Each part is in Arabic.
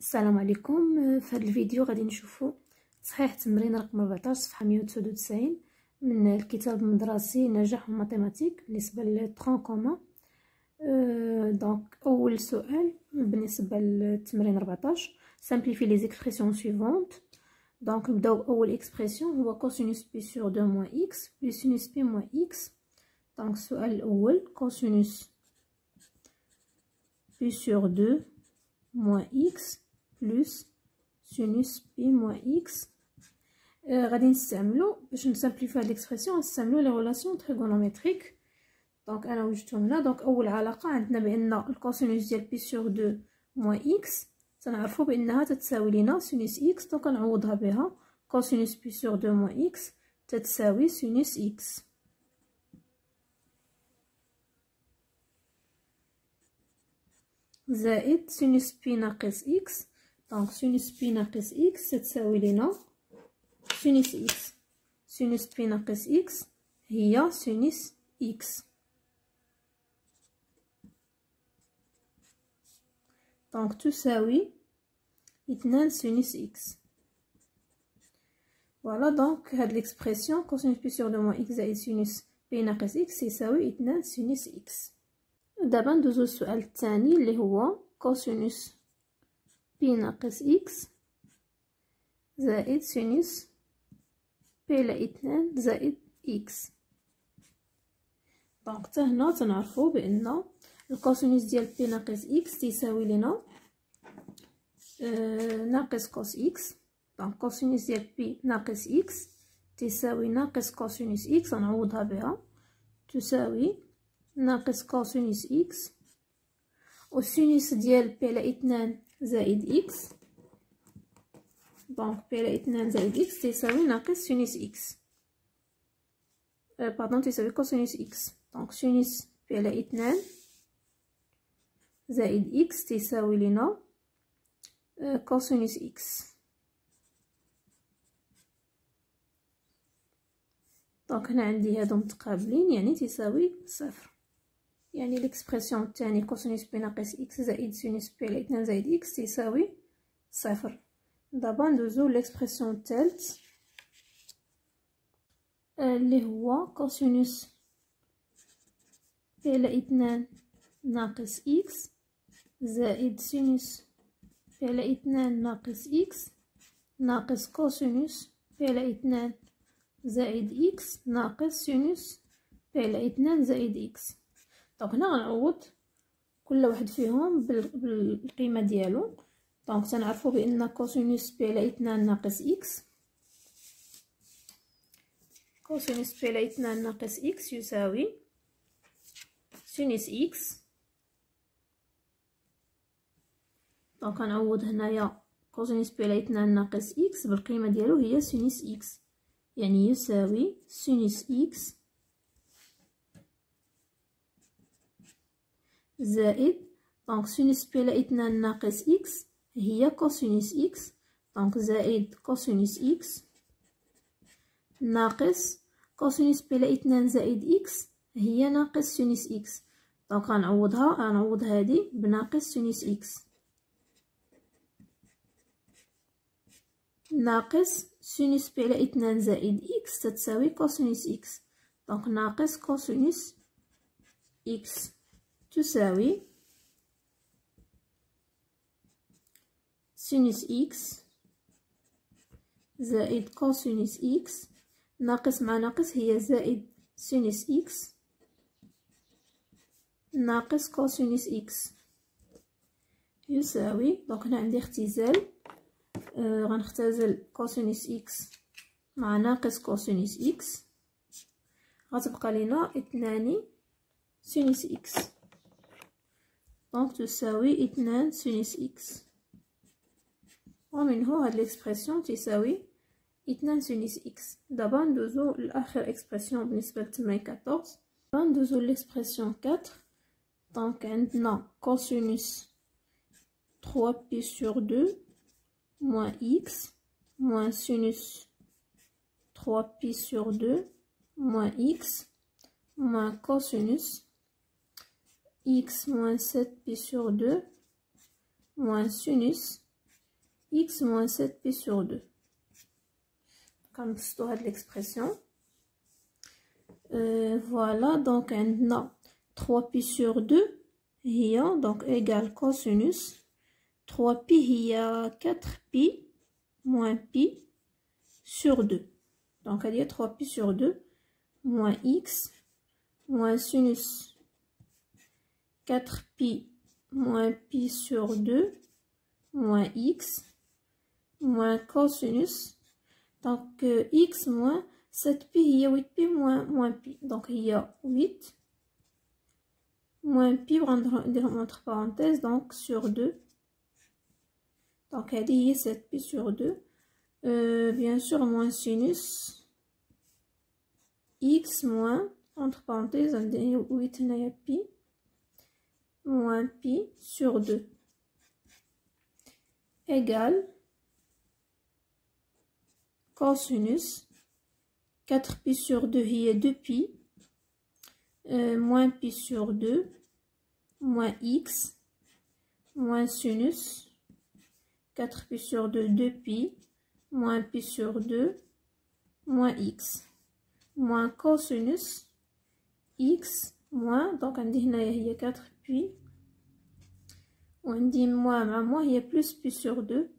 السلام عليكم. في هذا الفيديو غادي نشوفوا صحيح تمرين رقم 14 صفحه 199 من الكتاب المدرسي نجاح ماتيماتيك بالنسبه للترون كومون. دونك اول سؤال بالنسبه للتمرين 14 simplifie les expressions suivantes. دونك نبداو باول اكسبرسيون هو كوسينوس بي سور 2 موان اكس بلس سينوس بي موان اكس. دونك السؤال الاول كوسينوس بي سور 2 moins x plus sinus p moins x. غادي نستعملو باش نسامبليفي هاد ليكسبرسيون نستعملو لي ريلاسيون تريغونومتريك. دونك انا وجدتهم هنا. دونك اول علاقه عندنا بان الكوسينوس ديال بي سور 2 موان x تنعرفو بانها تتساوي لينا سينوس x. دونك نعوضها بها كوسينوس بي سور 2 موان x تتساوي سينوس x زائد سينوس بي ناقص اكس. دونك سينوس بي ناقص اكس تتساوي لنا سينوس اكس. سينوس بي ناقص اكس هي سينوس اكس. دونك تساوي 2 سينوس اكس. فوالا. دونك هاد ليكسبرسيون كوسينوس بي سور 2 موان اكس زائد سينوس بي ناقص اكس يساوي 2 سينوس اكس. دابا ندوزو للسؤال الثاني اللي هو كوسينوس بي ناقص اكس زائد سينوس بي على 2 زائد اكس. دونك حتى هنا تنعرفو بان الكوسينوس ديال بي ناقص اكس تيساوي لينا ناقص كوس اكس. دونك كوسينوس ديال بي ناقص اكس تيساوي ناقص كوسينوس اكس نعوضها بها تساوي ناقص كوسينوس اكس. والسينوس ديال بي على 2 زائد اكس. دونك بي على 2 زائد اكس تساوي ناقص سينوس اكس باردون تساوي كوسينوس اكس. دونك سينوس بي على 2 زائد اكس تساوي لنا كوسينوس اكس. دونك هنا عندي هادو متقابلين يعني تساوي صفر. يعني ليكسبرسيون الثاني كوسينوس بي ناقص اكس زائد سينوس بي على 2 زائد اكس تساوي صفر. دابا ندوزو ليكسبرسيون الثالث اللي هو كوسينوس بي على 2 ناقص اكس زائد سينوس بي على 2 ناقص اكس ناقص كوسينوس بي على 2 زائد اكس ناقص سينوس بي على 2 زائد اكس. دونك هنا غنعوض كل واحد فيهم بالقيمه ديالو. دونك تنعرفوا بان كوسينوس بي على 2 ناقص اكس كوسينوس بي على 2 ناقص اكس يساوي سينوس اكس. دونك غنعوض هنايا كوسينوس بي على 2 ناقص اكس بالقيمه ديالو هي سينوس اكس يعني يساوي سينوس اكس زائد دونك سينوس بي على 2 ناقص اكس هي كوسينوس اكس. دونك زائد كوسينوس اكس ناقص كوسينوس بي على 2 زائد اكس هي ناقص سينوس اكس. دونك غنعوض هادي بناقص سينوس اكس ناقص سينوس بي على 2 زائد اكس تتساوي كوسينوس اكس. دونك ناقص كوسينوس اكس تساوي سينوس اكس زائد كوسينوس اكس ناقص مع ناقص هي زائد سينوس اكس ناقص كوسينوس اكس يساوي. دونك هنا عندي اختزال غنختزل كوسينوس اكس مع ناقص كوسينوس اكس غتبقى لينا 2 سينوس اكس. دونك تساوي 2 سينوس اكس ومنه هاد ليكسبرسيون تساوي 2 سينوس اكس. دابا ندوزو لاخر اكسبرسيون بالنسبه للتمرين 14. دابا ندوزو ليكسبرسيون 4. دونك عندنا كوسينوس 3 بي سور 2 moins x moins sinus 3 pi sur 2 moins x moins cosinus x moins 7 pi sur 2 moins sinus x moins 7pi sur 2. Comme c'est l'expression. Voilà, donc on a 3pi sur 2 هي donc égale cosinus 3pi هي 4pi moins pi sur 2. Donc il y a 3pi sur 2 moins x moins sinus 4pi moins pi sur 2 moins x moins cosinus. Donc x moins 7pi هي 8pi moins pi. Donc il y a 8 moins pi entre parenthèses donc sur 2. Donc il y a 7pi sur 2. Bien sûr moins sinus x moins entre parenthèses 8 pi moins pi sur 2 égale cosinus 4pi sur 2 هي 2pi moins pi sur 2 moins x moins sinus 4pi sur 2 2pi moins pi sur 2 moins x moins cosinus x moins donc عندي هنايا هي 4pi وعندي moins مع moins هي plus pi sur 2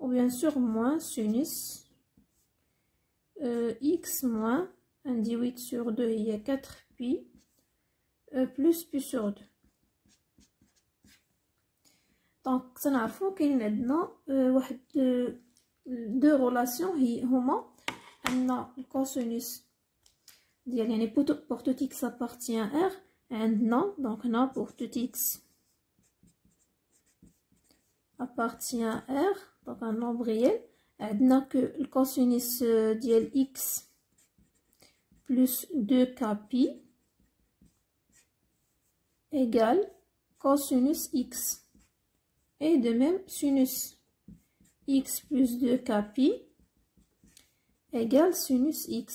ou bien sûr moins sinus x moins عندي 8 sur 2 هي 4pi plus pi sur 2. دونك تنعرفو كاين عندنا واحد دو رولاسيون هما ان الكوسينوس ديال يعني pour tout x appartient R عندنا دونك هنا pour tout x appartient R donc un nombre réel عندنا que الكوسينوس ديال x plus 2k pi égale cosinus x. Et de même, sinus x plus 2k pi égale sinus x.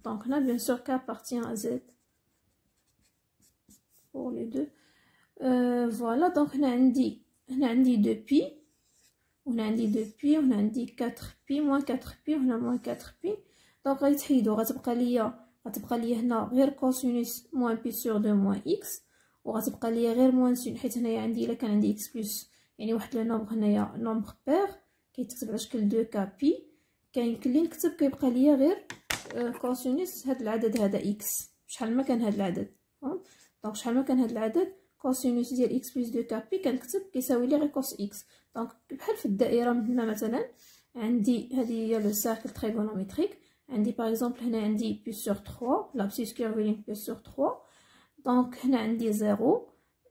Donc là, bien sûr, k appartient à z. Pour les deux. Voilà, donc on a dit 2pi. On a dit 2pi, on a dit 4pi, moins 4pi, on a moins 4pi. Donc, غتبقى ليا هنا غير cosinus moins pi sur 2 moins x. وغتبقى ليا غير موان سين حيت هنايا عندي الا كان عندي x بلس يعني واحد لو نومبر هنايا نومبر بير كيتكتب على شكل 2 كا بي كاين اللي نكتب كيبقى ليا غير كوسينوس هاد العدد هذا x شحال ما كان هاد العدد دونك شحال ما كان هاد العدد كوسينوس ديال x بلس 2 كا بي كنكتب كيساوي لي غير كوس x. دونك بحال في الدائره هنا مثلا عندي هذه هي لو سيركل تريغونوميتريك عندي باغ اكزومبل هنا عندي بي سور 3 لابسيس كيرفولين بي سور 3 دونك هنا عندي 0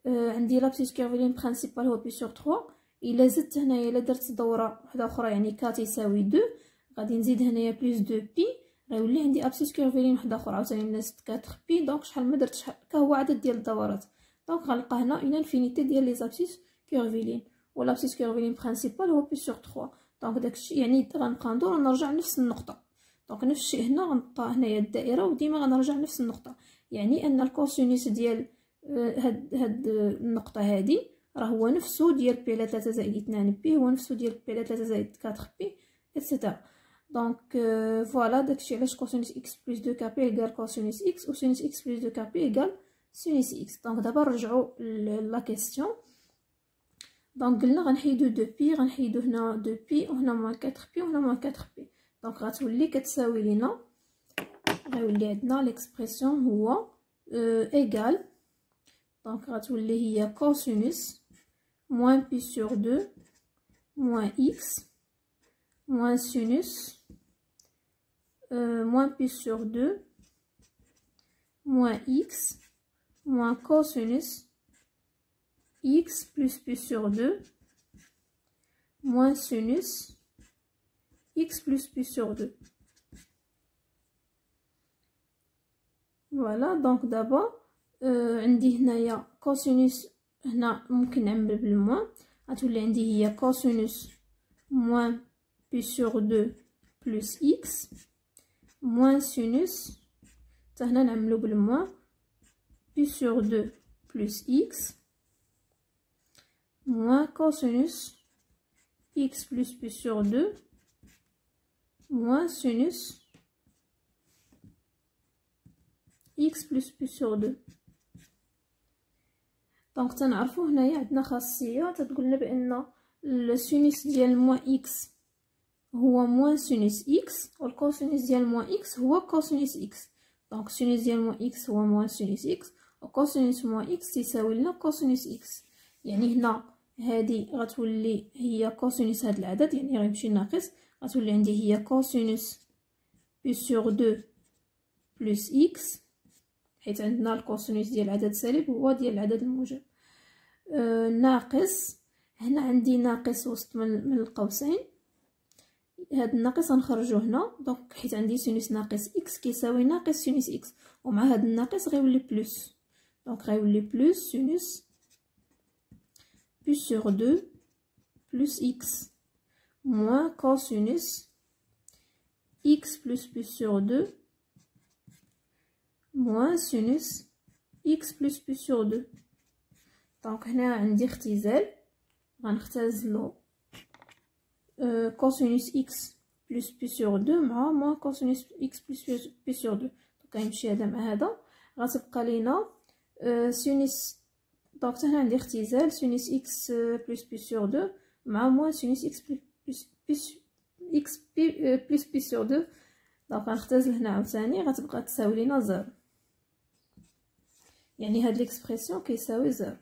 عندي لابسيس كيرفولين برينسيبال هو بي سور 3 الا زدت هنايا الا درت دوره وحده اخرى يعني ك يساوي 2 غادي نزيد هنايا بلس 2 بي غيولي عندي ابسيس كيرفولين وحده اخرى عاوتاني نزيد 4 بي دونك شحال ما درت ك هو عدد ديال الدورات دونك غنلقى هنا اون انفينيتي ديال لي زابسيس كيرفولين ولابسيس كيرفولين برينسيبال هو بي سور 3 دونك داكشي يعني غنبقى ندور ونرجع لنفس النقطه دونك نفس الشيء هنا غنطا هنايا الدائره وديما غنرجع لنفس النقطه يعني ان الكوسينوس ديال هاد النقطه هذه راه هو نفسه ديال بي على 3 زائد 2 بي هو نفسه ديال بي على 3 زائد 4 بي ايتترا. دونك فوالا داكشي علاش كوسينوس اكس بلس 2 كا بي ايكال كوسينوس اكس وسينوس اكس بلس 2 كا بي ايكال سينوس اكس. دونك دابا نرجعوا لا كيسيون. دونك قلنا غنحيدو 2 بي غنحيدو هنا 2 بي وهنا موان 4 بي وهنا موان 4 بي دونك غتولي كتساوي لينا غيولي عندنا ليكسبرسيون هو ايكال دونك غتولي هي كوسينوس موان بي سور 2 موان اكس موان سينوس موان بي سور 2 موان اكس موان كوسينوس x plus pi sur 2 moins sinus x plus pi sur 2. Voilà, donc d'abord عندي هنايا كوسينوس هنا ممكن نعمل بالموان غتولي عندي هي كوسينوس موان بي سور 2 بلس x موان سينوس حتى هنا نعملو بالموان بي سور 2 بلس x moins cosinus x plus p sur 2 moins sinus x plus p sur 2. دونك تنعرفو هنايا عندنا خاصيه تتقولنا بان السينوس ديال موان اكس هو موان سينوس اكس والكوسينوس ديال موان اكس هو كوسينوس اكس. دونك سينوس ديال موان اكس هو موان سينوس اكس وكوسينوس موان اكس تساوي لنا كوسينوس اكس. يعني هنا هادي غتولي هي كوسينوس هاد العدد، يعني غيمشي ناقص، غتولي عندي هي كوسينوس بي سور 2 بلس اكس، حيت عندنا الكوسينوس ديال العدد سالب هو ديال العدد الموجب، ناقص هنا عندي ناقص وسط من القوسين، هاد الناقص غنخرجو هنا. دونك حيت عندي سينوس ناقص اكس كيساوي ناقص سينوس اكس، ومع هاد الناقص غيولي بلس، دونك غيولي بلس سينوس بي سور 2 بلس اكس موان كوسينوس اكس بلس بي سور 2 موان سينوس x بلس بي سور 2. دونك هنا عندي اختزال، غنختزلو كوسينوس x بلس بي سور 2 مع موان كوسينوس x بلس بي سور 2. دونك غيمشي هذا مع هذا، غتبقى لينا سينوس. دونك هنا عندي اختزال سينوس x بلس بي سور 2 مع موان سينوس x بلس بي سور 2. دونك غنختزل هنا عاوتاني، غتبقى تساوي لينا 0، يعني هاد ليكسبرسيون كيساوي 0.